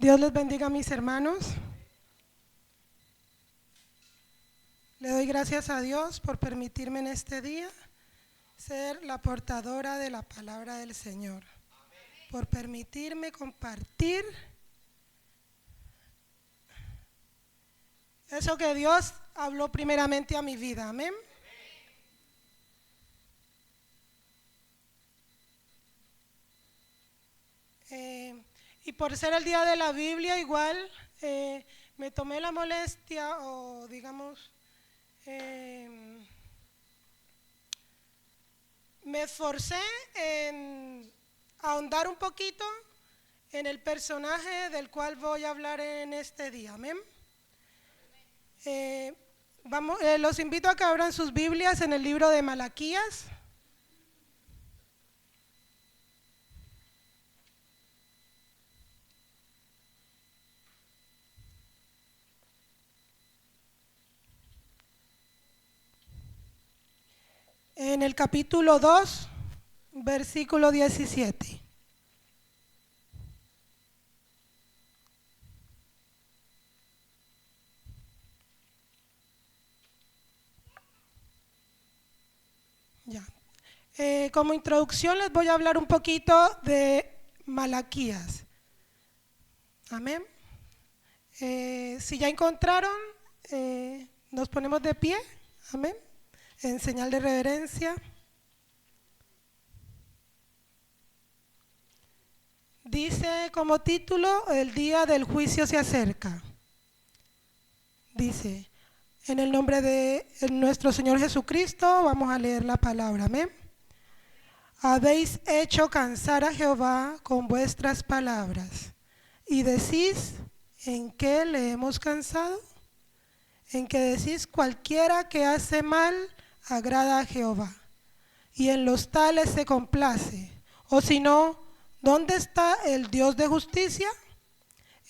Dios les bendiga a mis hermanos. Le doy gracias a Dios por permitirme en este día ser la portadora de la palabra del Señor, por permitirme compartir eso que Dios habló primeramente a mi vida. Amén. Y por ser el día de la Biblia, igual me tomé la molestia o digamos, me esforcé en ahondar un poquito en el personaje del cual voy a hablar en este día. Amén. Los invito a que abran sus Biblias en el libro de Malaquías. En el capítulo 2, versículo 17. Ya. Como introducción les voy a hablar un poquito de Malaquías. Amén. Si ya encontraron, nos ponemos de pie. Amén. En señal de reverencia. Dice como título: el día del juicio se acerca. Dice: en el nombre de nuestro Señor Jesucristo vamos a leer la palabra. Amén. Habéis hecho cansar a Jehová con vuestras palabras y decís: ¿en qué le hemos cansado? En que decís: cualquiera que hace mal agrada a Jehová, y en los tales se complace. O si no, ¿dónde está el Dios de justicia?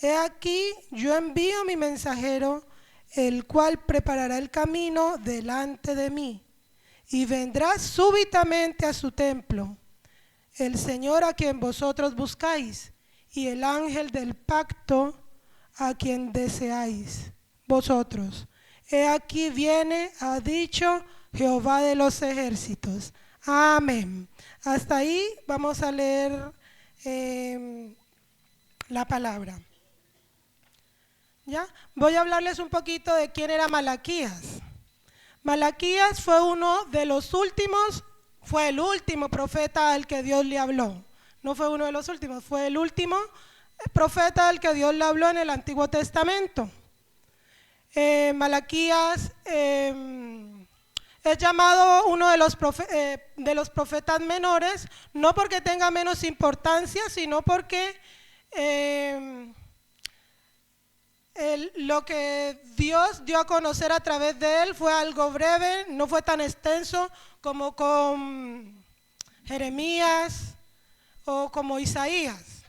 He aquí, yo envío mi mensajero, el cual preparará el camino delante de mí, y vendrá súbitamente a su templo el Señor a quien vosotros buscáis, y el ángel del pacto a quien deseáis vosotros. He aquí viene, ha dicho Jehová de los ejércitos. Amén. Hasta ahí vamos a leer la palabra. ¿Ya? Voy a hablarles un poquito de quién era Malaquías. Malaquías fue uno de los últimos, fue el último profeta al que Dios le habló. No fue uno de los últimos, fue el último profeta al que Dios le habló en el Antiguo Testamento. Malaquías es llamado uno de los profetas menores, no porque tenga menos importancia, sino porque lo que Dios dio a conocer a través de él fue algo breve, no fue tan extenso como con Jeremías o como Isaías.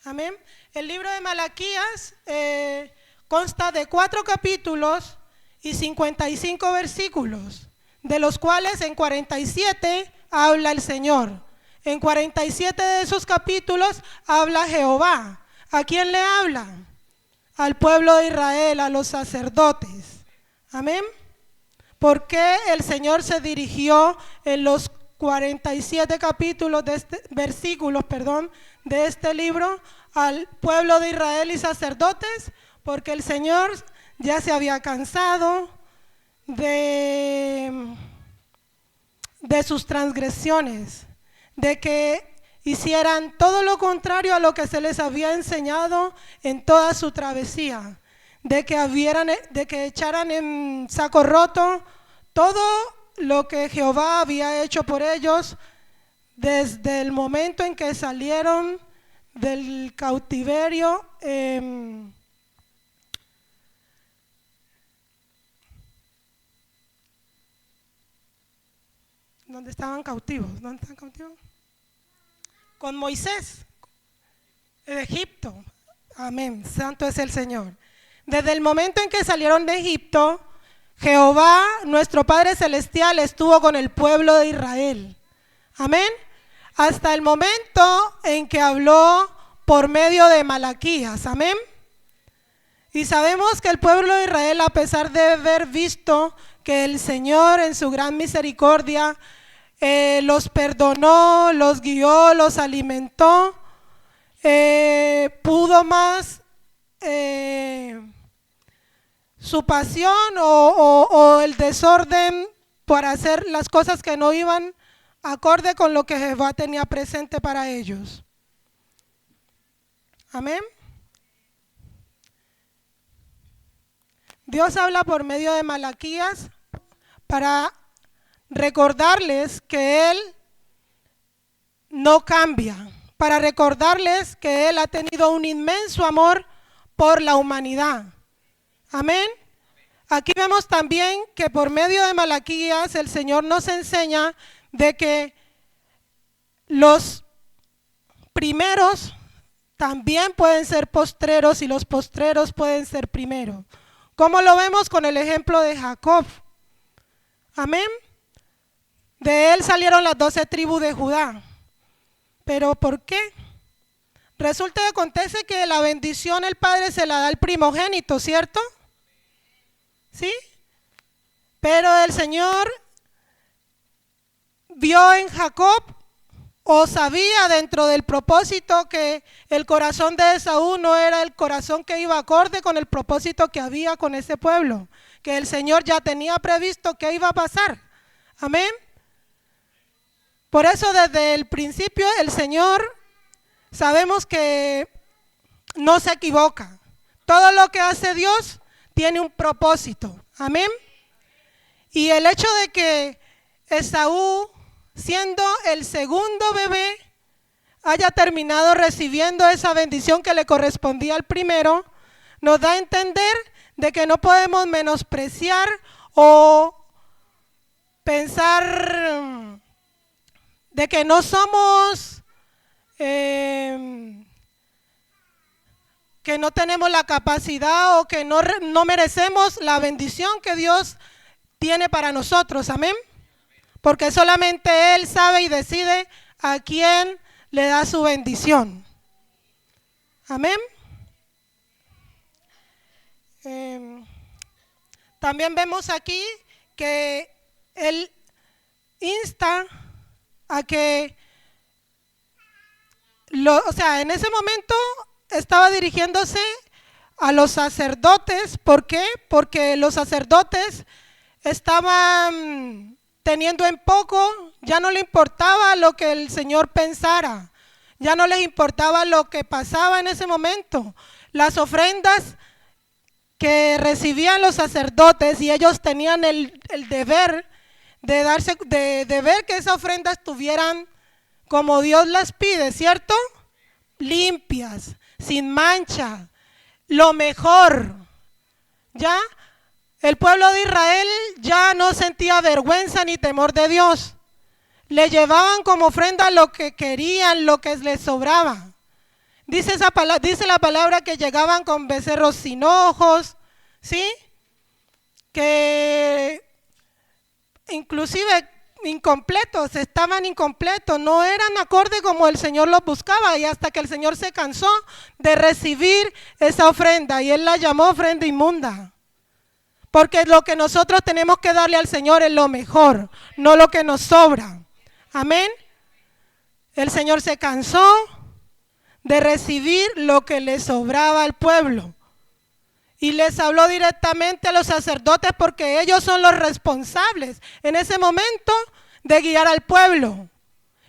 Amén. El libro de Malaquías consta de 4 capítulos y 55 versículos, de los cuales en 47 habla el Señor. En 47 de esos capítulos habla Jehová. ¿A quién le habla? Al pueblo de Israel, a los sacerdotes. Amén. ¿Por qué el Señor se dirigió en los 47 capítulos de versículos de este libro al pueblo de Israel y sacerdotes? Porque el Señor ya se había cansado de sus transgresiones, de que hicieran todo lo contrario a lo que se les había enseñado en toda su travesía, de que echaran en saco roto todo lo que Jehová había hecho por ellos desde el momento en que salieron del cautiverio ¿dónde estaban cautivos? ¿Dónde estaban cautivos? Con Moisés, de Egipto. Amén, santo es el Señor. Desde el momento en que salieron de Egipto, Jehová, nuestro Padre Celestial, estuvo con el pueblo de Israel. Amén. Hasta el momento en que habló por medio de Malaquías. Amén. Y sabemos que el pueblo de Israel, a pesar de haber visto que el Señor en su gran misericordia los perdonó, los guió, los alimentó, pudo más su pasión o el desorden para hacer las cosas que no iban acorde con lo que Jehová tenía presente para ellos. Amén. Dios habla por medio de Malaquías para recordarles que Él no cambia, para recordarles que Él ha tenido un inmenso amor por la humanidad. Amén. Aquí vemos también que por medio de Malaquías el Señor nos enseña de que los primeros también pueden ser postreros y los postreros pueden ser primeros. Como lo vemos con el ejemplo de Jacob. Amén. De él salieron las 12 tribus de Judá. ¿Pero por qué? Resulta que acontece que la bendición el Padre se la da al primogénito, ¿cierto? ¿Sí? Pero el Señor vio en Jacob o sabía dentro del propósito que el corazón de Esaú no era el corazón que iba acorde con el propósito que había con ese pueblo, que el Señor ya tenía previsto que iba a pasar. Amén. Por eso desde el principio el Señor sabemos que no se equivoca. Todo lo que hace Dios tiene un propósito. Amén. Y el hecho de que Esaú, siendo el segundo bebé, haya terminado recibiendo esa bendición que le correspondía al primero, nos da a entender de que no podemos menospreciar o pensar de que no somos, que no tenemos la capacidad o que no merecemos la bendición que Dios tiene para nosotros. Amén. Porque solamente Él sabe y decide a quién le da su bendición. Amén. También vemos aquí que Él insta a que, en ese momento estaba dirigiéndose a los sacerdotes. ¿Por qué? Porque los sacerdotes estaban teniendo en poco, ya no le importaba lo que el Señor pensara, ya no les importaba lo que pasaba en ese momento. Las ofrendas que recibían los sacerdotes, y ellos tenían el deber de ver que esas ofrendas estuvieran como Dios las pide, ¿cierto? Limpias, sin mancha, lo mejor. ¿Ya? El pueblo de Israel ya no sentía vergüenza ni temor de Dios. Le llevaban como ofrenda lo que querían, lo que les sobraba. Dice la palabra que llegaban con becerros sin ojos, ¿sí? Que inclusive estaban incompletos, no eran acorde como el Señor los buscaba, y hasta que el Señor se cansó de recibir esa ofrenda y Él la llamó ofrenda inmunda. Porque lo que nosotros tenemos que darle al Señor es lo mejor, no lo que nos sobra. Amén. El Señor se cansó de recibir lo que le sobraba al pueblo. Y les habló directamente a los sacerdotes porque ellos son los responsables en ese momento de guiar al pueblo.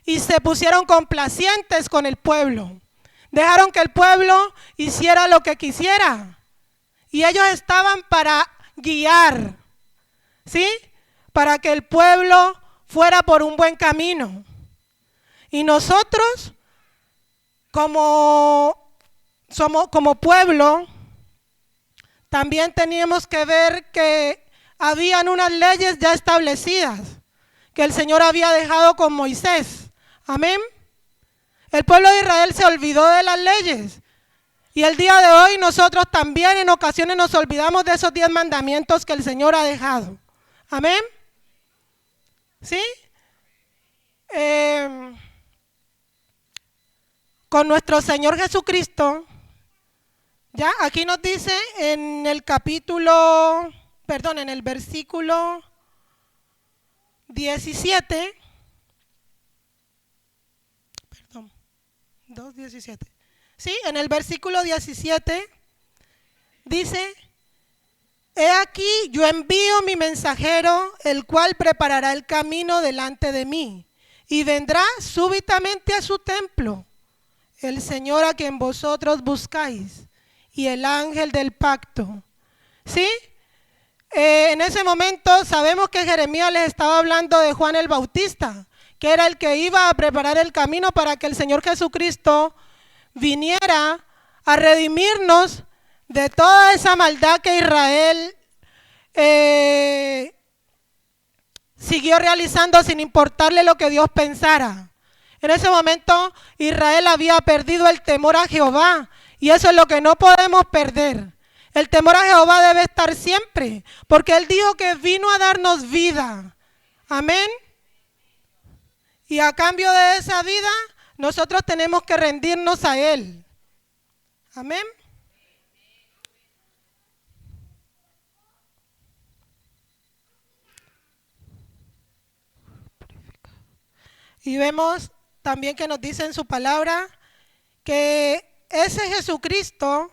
Y se pusieron complacientes con el pueblo. Dejaron que el pueblo hiciera lo que quisiera. Y ellos estaban para guiar, ¿sí? Para que el pueblo fuera por un buen camino. Y nosotros, como pueblo, también teníamos que ver que habían unas leyes ya establecidas que el Señor había dejado con Moisés. Amén. El pueblo de Israel se olvidó de las leyes. Y el día de hoy nosotros también en ocasiones nos olvidamos de esos 10 mandamientos que el Señor ha dejado. Amén. ¿Sí? con nuestro Señor Jesucristo. Ya aquí nos dice en el versículo 17, 2:17. Sí, en el versículo 17 dice: he aquí, yo envío mi mensajero, el cual preparará el camino delante de mí, y vendrá súbitamente a su templo el Señor a quien vosotros buscáis, y el ángel del pacto. ¿Sí? En ese momento sabemos que Jeremías les estaba hablando de Juan el Bautista, que era el que iba a preparar el camino para que el Señor Jesucristo viniera a redimirnos de toda esa maldad que Israel siguió realizando sin importarle lo que Dios pensara. En ese momento Israel había perdido el temor a Jehová, y eso es lo que no podemos perder. El temor a Jehová debe estar siempre, porque Él dijo que vino a darnos vida. Amén. Y a cambio de esa vida, nosotros tenemos que rendirnos a Él. Amén. Y vemos también que nos dice en su palabra que ese Jesucristo,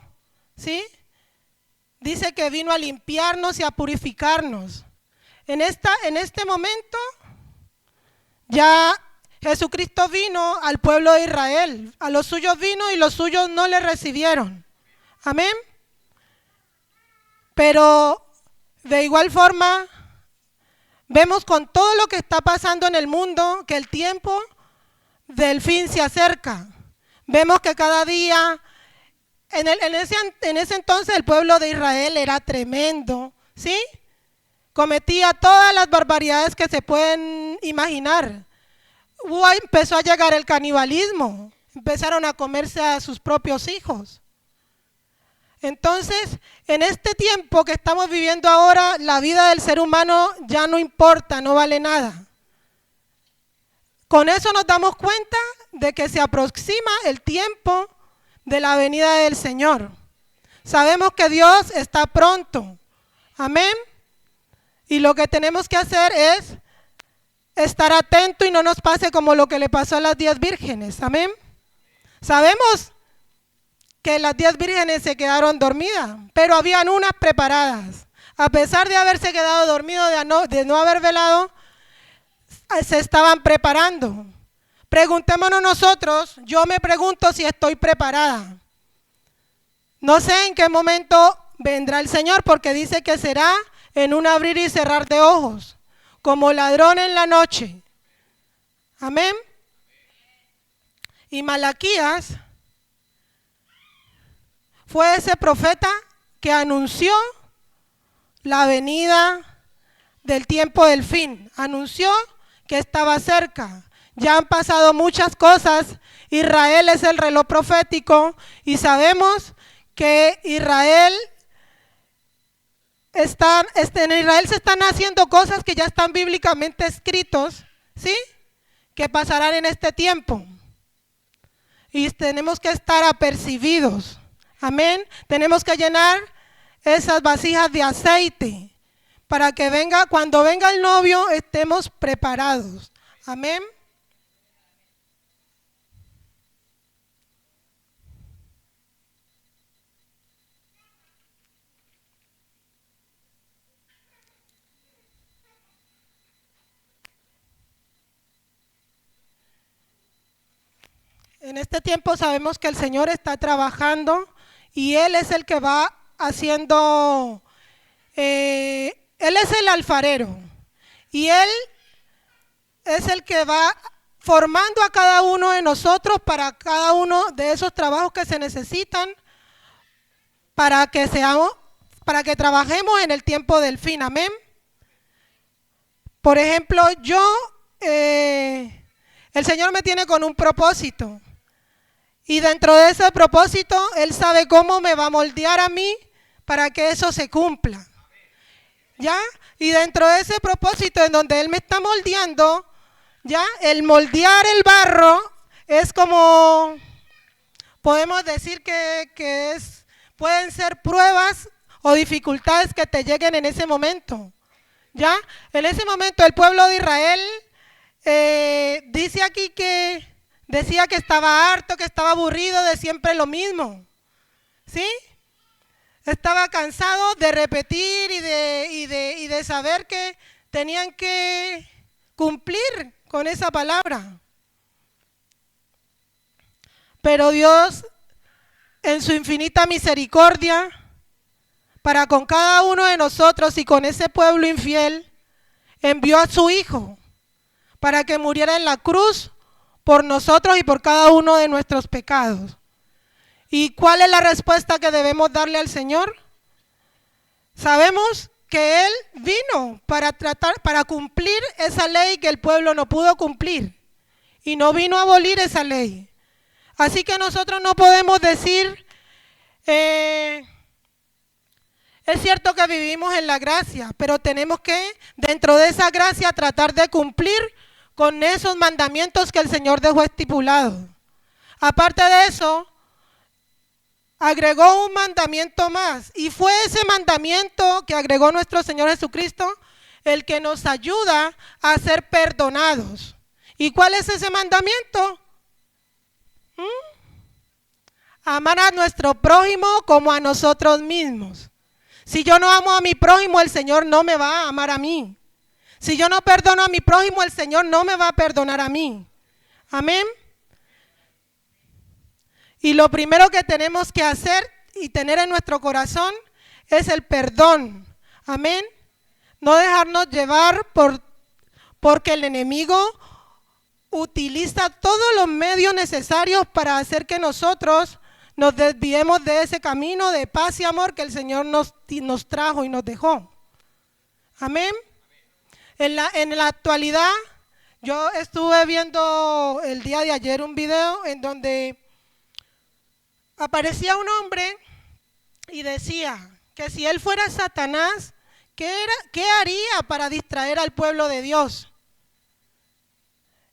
¿sí?, dice que vino a limpiarnos y a purificarnos. En este momento ya Jesucristo vino al pueblo de Israel. A los suyos vino y los suyos no le recibieron. Amén. Pero de igual forma vemos con todo lo que está pasando en el mundo que el tiempo del fin se acerca. Vemos que cada día, en ese entonces el pueblo de Israel era tremendo, ¿sí? Cometía todas las barbaridades que se pueden imaginar. Empezó a llegar el canibalismo, empezaron a comerse a sus propios hijos. Entonces, en este tiempo que estamos viviendo ahora, la vida del ser humano ya no importa, no vale nada. Con eso nos damos cuenta de que se aproxima el tiempo de la venida del Señor. Sabemos que Dios está pronto. Amén. Y lo que tenemos que hacer es estar atento y no nos pase como lo que le pasó a las 10 vírgenes. Amén. Sabemos que las 10 vírgenes se quedaron dormidas, pero habían unas preparadas. A pesar de haberse quedado dormido, de no haber velado, se estaban preparando. Preguntémonos nosotros, yo me pregunto si estoy preparada. No sé en qué momento vendrá el Señor, porque dice que será en un abrir y cerrar de ojos, como ladrón en la noche. Amén. Y Malaquías fue ese profeta que anunció la venida del tiempo del fin. Anunció que estaba cerca. Ya han pasado muchas cosas. Israel es el reloj profético y sabemos que en Israel se están haciendo cosas que ya están bíblicamente escritos, ¿sí?, que pasarán en este tiempo. Y tenemos que estar apercibidos. Amén. Tenemos que llenar esas vasijas de aceite para que cuando venga el novio estemos preparados. Amén. En este tiempo sabemos que el Señor está trabajando y Él es el que va haciendo, Él es el alfarero y Él es el que va formando a cada uno de nosotros para cada uno de esos trabajos que se necesitan para que trabajemos en el tiempo del fin. Amén. Por ejemplo, el Señor me tiene con un propósito. Y dentro de ese propósito, Él sabe cómo me va a moldear a mí para que eso se cumpla. ¿Ya? Y dentro de ese propósito en donde Él me está moldeando, ¿ya? El moldear el barro es como podemos decir pueden ser pruebas o dificultades que te lleguen en ese momento. ¿Ya? En ese momento el pueblo de Israel dice aquí que decía que estaba harto, que estaba aburrido de siempre lo mismo. ¿Sí? Estaba cansado de repetir y de saber que tenían que cumplir con esa palabra. Pero Dios, en su infinita misericordia, para con cada uno de nosotros y con ese pueblo infiel, envió a su Hijo para que muriera en la cruz por nosotros y por cada uno de nuestros pecados. ¿Y cuál es la respuesta que debemos darle al Señor? Sabemos que Él vino para cumplir esa ley que el pueblo no pudo cumplir y no vino a abolir esa ley. Así que nosotros no podemos decir, es cierto que vivimos en la gracia, pero tenemos que, dentro de esa gracia, tratar de cumplir con esos mandamientos que el Señor dejó estipulados. Aparte de eso, agregó un mandamiento más, y fue ese mandamiento que agregó nuestro Señor Jesucristo el que nos ayuda a ser perdonados. ¿Y cuál es ese mandamiento? Amar a nuestro prójimo como a nosotros mismos. Si yo no amo a mi prójimo, el Señor no me va a amar a mí. Si yo no perdono a mi prójimo, el Señor no me va a perdonar a mí. Amén. Y lo primero que tenemos que hacer y tener en nuestro corazón es el perdón. Amén. No dejarnos llevar porque el enemigo utiliza todos los medios necesarios para hacer que nosotros nos desviemos de ese camino de paz y amor que el Señor nos trajo y nos dejó. Amén. En la actualidad, yo estuve viendo el día de ayer un video en donde aparecía un hombre y decía que si él fuera Satanás, ¿qué haría para distraer al pueblo de Dios?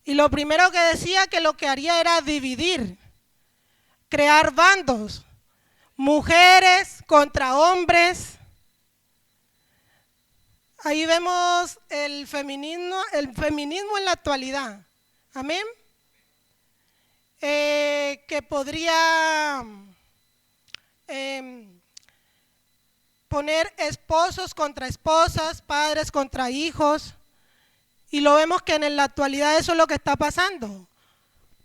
Y lo primero que decía que lo que haría era dividir, crear bandos, mujeres contra hombres. Ahí vemos el feminismo en la actualidad. Amén. Que podría poner esposos contra esposas, padres contra hijos. Y lo vemos que en la actualidad eso es lo que está pasando.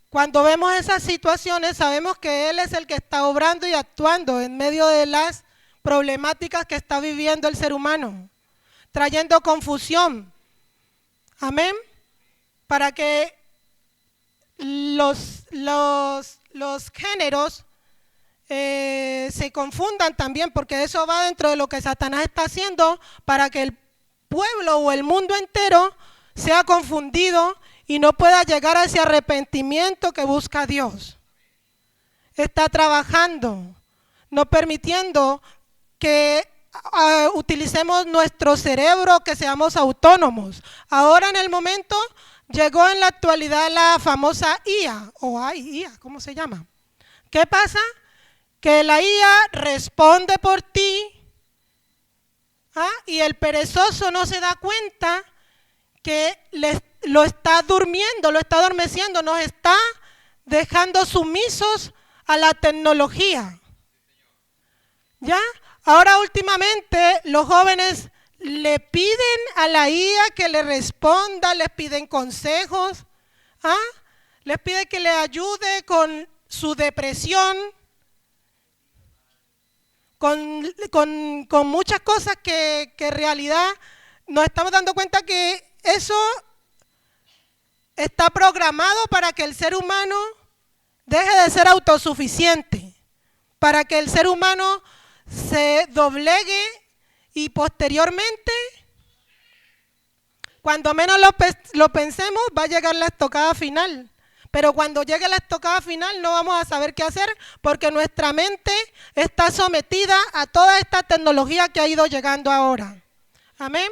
Cuando vemos esas situaciones, sabemos que Él es el que está obrando y actuando en medio de las problemáticas que está viviendo el ser humano, trayendo confusión. Amén. Para que los géneros se confundan también, porque eso va dentro de lo que Satanás está haciendo para que el pueblo o el mundo entero sea confundido y no pueda llegar a ese arrepentimiento que busca Dios. Está trabajando, no permitiendo que utilicemos nuestro cerebro, que seamos autónomos. Ahora en el momento llegó en la actualidad la famosa IA, IA, ¿cómo se llama? ¿Qué pasa? Que la IA responde por ti, y el perezoso no se da cuenta que lo está durmiendo, lo está adormeciendo, nos está dejando sumisos a la tecnología. ¿Ya? Ahora últimamente los jóvenes le piden a la IA que le responda, les piden consejos, les pide que le ayude con su depresión, con muchas cosas que en realidad nos estamos dando cuenta que eso está programado para que el ser humano deje de ser autosuficiente, para que el ser humano se doblegue y posteriormente, cuando menos lo pensemos, va a llegar la estocada final. Pero cuando llegue la estocada final no vamos a saber qué hacer porque nuestra mente está sometida a toda esta tecnología que ha ido llegando ahora. Amén.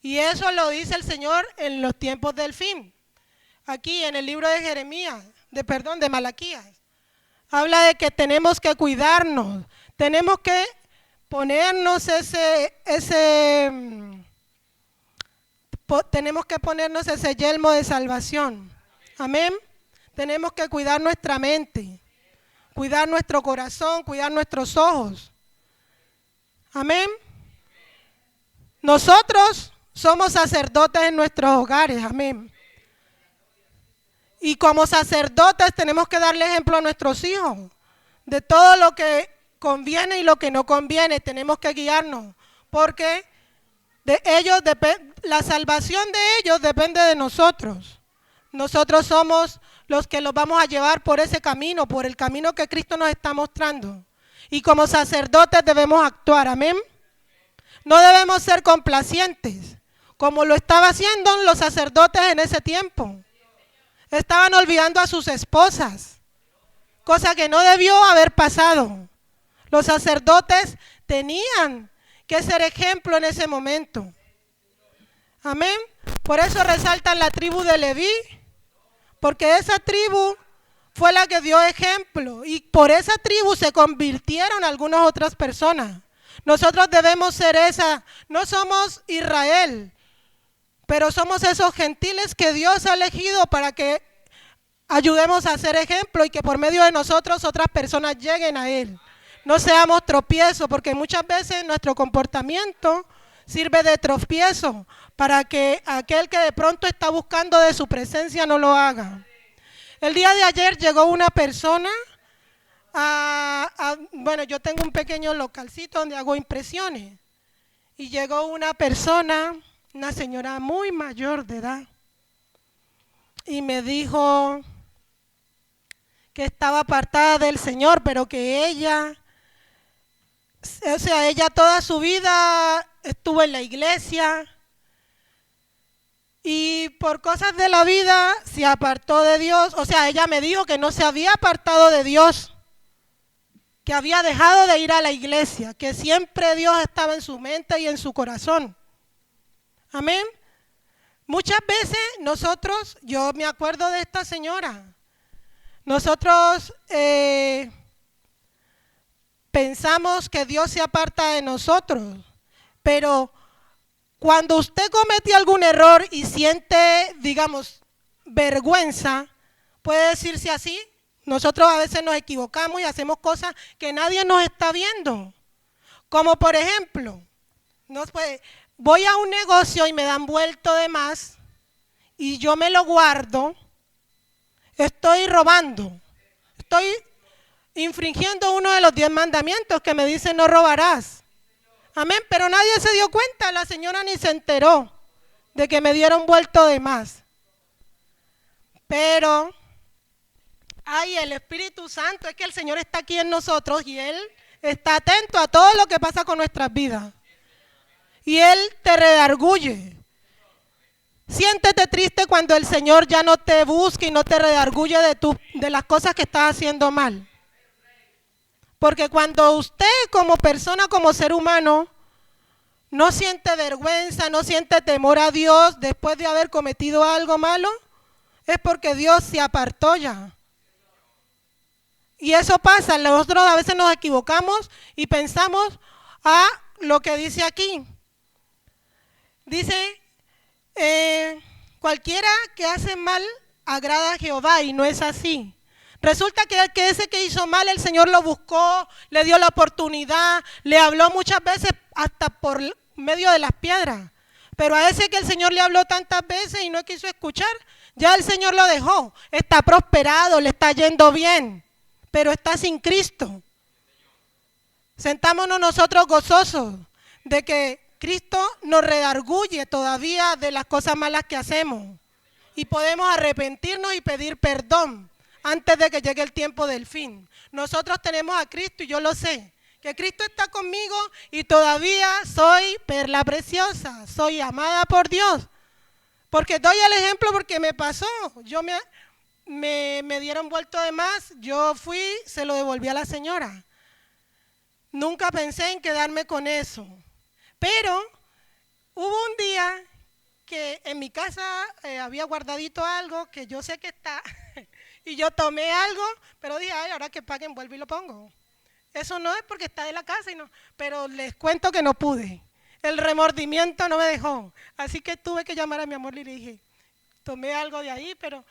Y eso lo dice el Señor en los tiempos del fin. Aquí en el libro de Malaquías. Habla de que tenemos que cuidarnos, tenemos que ponernos tenemos que ponernos ese yelmo de salvación. Amén. Tenemos que cuidar nuestra mente, cuidar nuestro corazón, cuidar nuestros ojos. Amén. Nosotros somos sacerdotes en nuestros hogares. Amén. Y como sacerdotes tenemos que darle ejemplo a nuestros hijos de todo lo que conviene y lo que no conviene. Tenemos que guiarnos porque de ellos la salvación de ellos depende de nosotros. Nosotros somos los que los vamos a llevar por ese camino, por el camino que Cristo nos está mostrando. Y como sacerdotes debemos actuar, amén. No debemos ser complacientes, como lo estaban haciendo los sacerdotes en ese tiempo. Estaban olvidando a sus esposas, cosa que no debió haber pasado. Los sacerdotes tenían que ser ejemplo en ese momento. Amén. Por eso resaltan la tribu de Leví, porque esa tribu fue la que dio ejemplo y por esa tribu se convirtieron algunas otras personas. Nosotros debemos ser esa, no somos Israel, pero somos esos gentiles que Dios ha elegido para que ayudemos a ser ejemplo y que por medio de nosotros otras personas lleguen a Él. No seamos tropiezos, porque muchas veces nuestro comportamiento sirve de tropiezo para que aquel que de pronto está buscando de su presencia no lo haga. El día de ayer llegó una persona bueno, yo tengo un pequeño localcito donde hago impresiones y llegó una persona, una señora muy mayor de edad y me dijo que estaba apartada del Señor, pero que ella toda su vida estuvo en la iglesia y por cosas de la vida se apartó de Dios. O sea, ella me dijo que no se había apartado de Dios, que había dejado de ir a la iglesia, que siempre Dios estaba en su mente y en su corazón. Amén. Muchas veces nosotros, yo me acuerdo de esta señora, nosotros pensamos que Dios se aparta de nosotros, pero cuando usted comete algún error y siente, digamos, vergüenza, puede decirse así, nosotros a veces nos equivocamos y hacemos cosas que nadie nos está viendo. Como por ejemplo, voy a un negocio y me dan vuelto de más y yo me lo guardo, estoy robando, estoy infringiendo uno de los 10 mandamientos que me dice no robarás. Amén, pero nadie se dio cuenta, la señora ni se enteró de que me dieron vuelto de más. Pero, el Espíritu Santo, es que el Señor está aquí en nosotros y Él está atento a todo lo que pasa con nuestras vidas. Y Él te redarguye. Siéntete triste cuando el Señor ya no te busca y no te redarguye de las cosas que estás haciendo mal. Porque cuando usted como persona, como ser humano, no siente vergüenza, no siente temor a Dios después de haber cometido algo malo, es porque Dios se apartó ya. Y eso pasa, nosotros a veces nos equivocamos y pensamos lo que dice aquí. Dice, cualquiera que hace mal agrada a Jehová, y no es así. Resulta que ese que hizo mal, el Señor lo buscó, le dio la oportunidad, le habló muchas veces hasta por medio de las piedras. Pero a ese que el Señor le habló tantas veces y no quiso escuchar, ya el Señor lo dejó. Está prosperado, le está yendo bien, pero está sin Cristo. Sentámonos nosotros gozosos de que Cristo nos redarguye todavía de las cosas malas que hacemos. Y podemos arrepentirnos y pedir perdón antes de que llegue el tiempo del fin. Nosotros tenemos a Cristo y yo lo sé, que Cristo está conmigo y todavía soy perla preciosa, soy amada por Dios. Porque doy el ejemplo porque me pasó, me dieron vuelto de más, yo fui, se lo devolví a la señora. Nunca pensé en quedarme con eso, pero hubo un día que en mi casa había guardadito algo que yo sé que está Y yo tomé algo, pero dije, ay, ahora que paguen, vuelvo y lo pongo. Eso no es porque está de la casa, pero les cuento que no pude. El remordimiento no me dejó. Así que tuve que llamar a mi amor y le dije, tomé algo de ahí, pero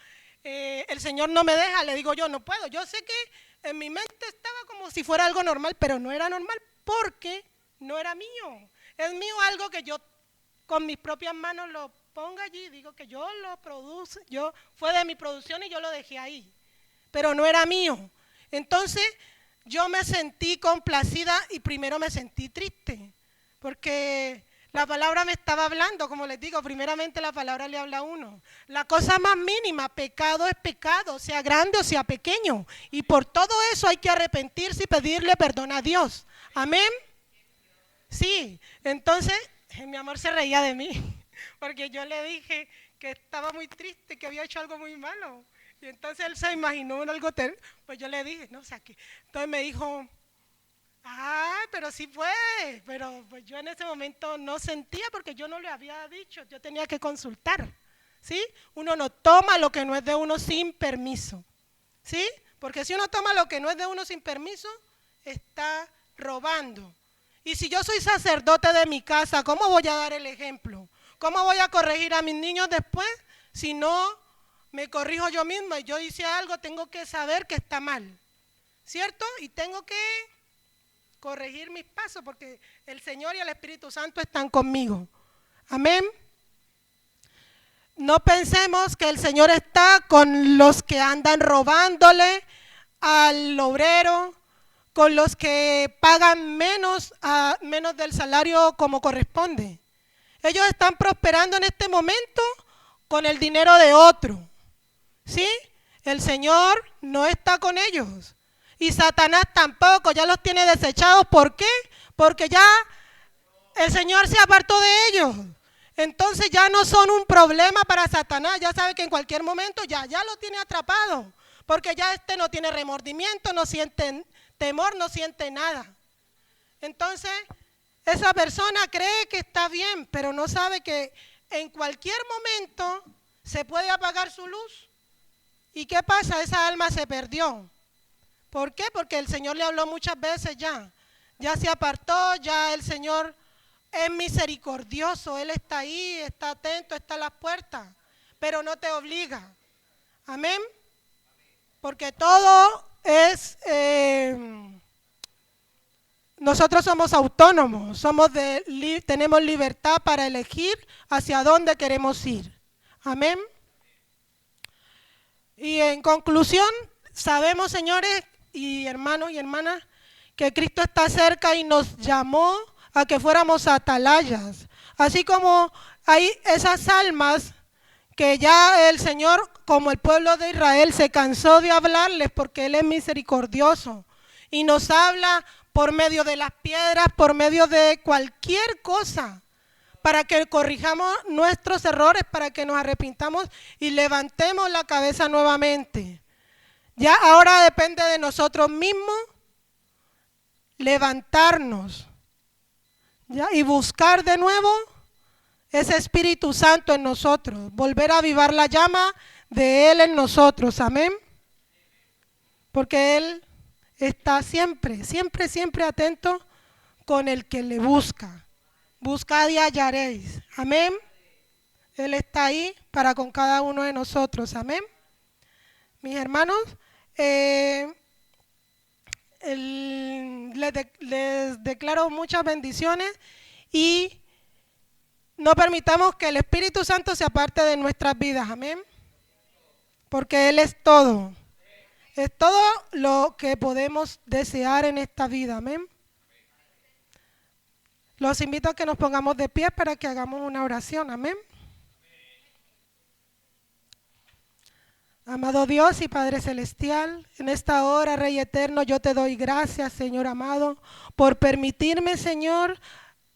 el Señor no me deja. Le digo yo, no puedo. Yo sé que en mi mente estaba como si fuera algo normal, pero no era normal porque no era mío. Es mío algo que yo con mis propias manos lo pongo allí, digo que yo lo produce, fue de mi producción y yo lo dejé ahí, pero no era mío. Entonces yo me sentí complacida y primero me sentí triste, porque la palabra me estaba hablando, como les digo, primeramente la palabra le habla a uno. La cosa más mínima, pecado es pecado, sea grande o sea pequeño, y por todo eso hay que arrepentirse y pedirle perdón a Dios. Amén. Sí, entonces mi amor se reía de mí, porque yo le dije que estaba muy triste, que había hecho algo muy malo. Y entonces él se imaginó algo terrible. Pues yo le dije, no, o sea, que entonces me dijo, pero sí fue, pero pues yo en ese momento no sentía porque yo no le había dicho, yo tenía que consultar, ¿sí? Uno no toma lo que no es de uno sin permiso, ¿sí? Porque si uno toma lo que no es de uno sin permiso, está robando. Y si yo soy sacerdote de mi casa, ¿cómo voy a dar el ejemplo? ¿Cómo voy a corregir a mis niños después si no me corrijo yo misma? Y yo hice algo, tengo que saber que está mal, ¿cierto? Y tengo que corregir mis pasos porque el Señor y el Espíritu Santo están conmigo. Amén. No pensemos que el Señor está con los que andan robándole al obrero, con los que pagan menos del salario como corresponde. Ellos están prosperando en este momento con el dinero de otro, ¿sí? El Señor no está con ellos. Y Satanás tampoco, ya los tiene desechados. ¿Por qué? Porque ya el Señor se apartó de ellos. Entonces ya no son un problema para Satanás. Ya sabe que en cualquier momento ya lo tiene atrapado. Porque ya no tiene remordimiento, no siente temor, no siente nada. Entonces esa persona cree que está bien, pero no sabe que en cualquier momento se puede apagar su luz. ¿Y qué pasa? Esa alma se perdió. ¿Por qué? Porque el Señor le habló muchas veces ya. Ya se apartó, ya el Señor es misericordioso. Él está ahí, está atento, está a las puertas, pero no te obliga. Amén. Porque todo es... nosotros somos autónomos, tenemos libertad para elegir hacia dónde queremos ir. Amén. Y en conclusión, sabemos, señores y hermanos y hermanas, que Cristo está cerca y nos llamó a que fuéramos atalayas. Así como hay esas almas que ya el Señor, como el pueblo de Israel, se cansó de hablarles porque Él es misericordioso y nos habla por medio de las piedras, por medio de cualquier cosa, para que corrijamos nuestros errores, para que nos arrepintamos y levantemos la cabeza nuevamente. Ya ahora depende de nosotros mismos levantarnos, ¿ya? Y buscar de nuevo ese Espíritu Santo en nosotros, volver a avivar la llama de Él en nosotros, amén. Porque Él está siempre, siempre, siempre atento con el que le busca. Buscad y hallaréis, amén. Él está ahí para con cada uno de nosotros, amén. Mis hermanos, les declaro muchas bendiciones y no permitamos que el Espíritu Santo se aparte de nuestras vidas, amén. Porque Él es todo lo que podemos desear en esta vida, amén. Los invito a que nos pongamos de pie para que hagamos una oración, amén. Amado Dios y Padre Celestial, en esta hora, Rey Eterno, yo te doy gracias, Señor amado, por permitirme, Señor,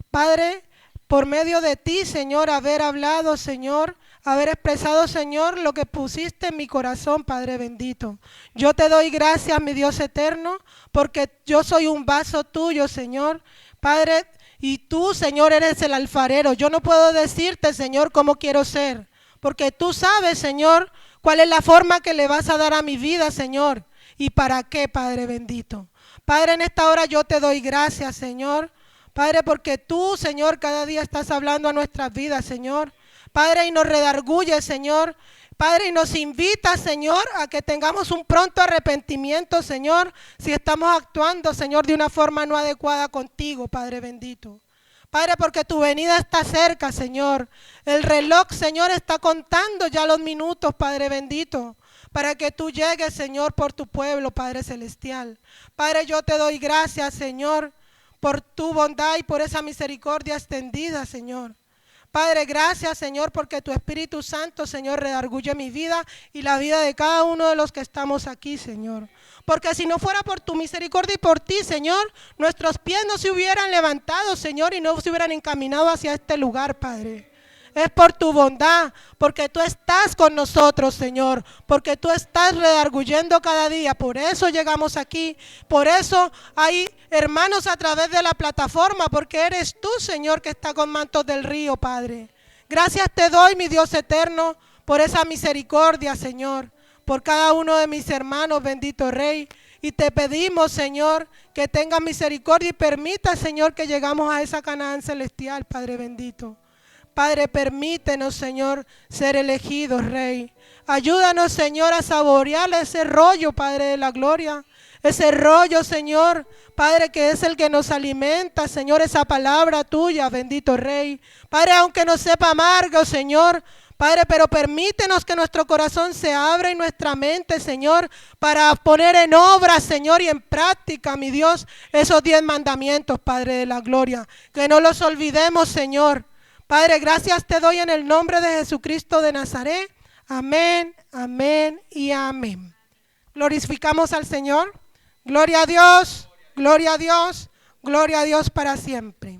Padre, por medio de ti, Señor, haber hablado, Señor, haber expresado, Señor, lo que pusiste en mi corazón, Padre bendito. Yo te doy gracias, mi Dios eterno, porque yo soy un vaso tuyo, Señor, Padre, y tú, Señor, eres el alfarero. Yo no puedo decirte, Señor, cómo quiero ser, porque tú sabes, Señor, ¿Cuál es la forma que le vas a dar a mi vida, Señor? ¿Y para qué, Padre bendito? Padre, en esta hora yo te doy gracias, Señor. Padre, porque tú, Señor, cada día estás hablando a nuestras vidas, Señor. Padre, y nos redarguye, Señor. Padre, y nos invita, Señor, a que tengamos un pronto arrepentimiento, Señor, si estamos actuando, Señor, de una forma no adecuada contigo, Padre bendito. Padre, porque tu venida está cerca, Señor. El reloj, Señor, está contando ya los minutos, Padre bendito, para que tú llegues, Señor, por tu pueblo, Padre celestial. Padre, yo te doy gracias, Señor, por tu bondad y por esa misericordia extendida, Señor. Padre, gracias, Señor, porque tu Espíritu Santo, Señor, redarguye mi vida y la vida de cada uno de los que estamos aquí, Señor. Porque si no fuera por tu misericordia y por ti, Señor, nuestros pies no se hubieran levantado, Señor, y no se hubieran encaminado hacia este lugar, Padre. Es por tu bondad, porque tú estás con nosotros, Señor, porque tú estás redarguyendo cada día. Por eso llegamos aquí, por eso hay hermanos a través de la plataforma, porque eres tú, Señor, que está con mantos del río, Padre. Gracias te doy, mi Dios eterno, por esa misericordia, Señor, por cada uno de mis hermanos, bendito Rey. Y te pedimos, Señor, que tengas misericordia y permita, Señor, que llegamos a esa Canaán celestial, Padre bendito. Padre, permítenos, Señor, ser elegidos, Rey. Ayúdanos, Señor, a saborear ese rollo, Padre de la gloria. Ese rollo, Señor, Padre, que es el que nos alimenta, Señor, esa palabra tuya, bendito Rey. Padre, aunque nos sepa amargo, Señor, Padre, pero permítenos que nuestro corazón se abra y nuestra mente, Señor, para poner en obra, Señor, y en práctica, mi Dios, esos 10 mandamientos, Padre de la gloria. Que no los olvidemos, Señor. Padre, gracias te doy en el nombre de Jesucristo de Nazaret. Amén, amén y amén. Glorificamos al Señor. Gloria a Dios, gloria a Dios, gloria a Dios para siempre.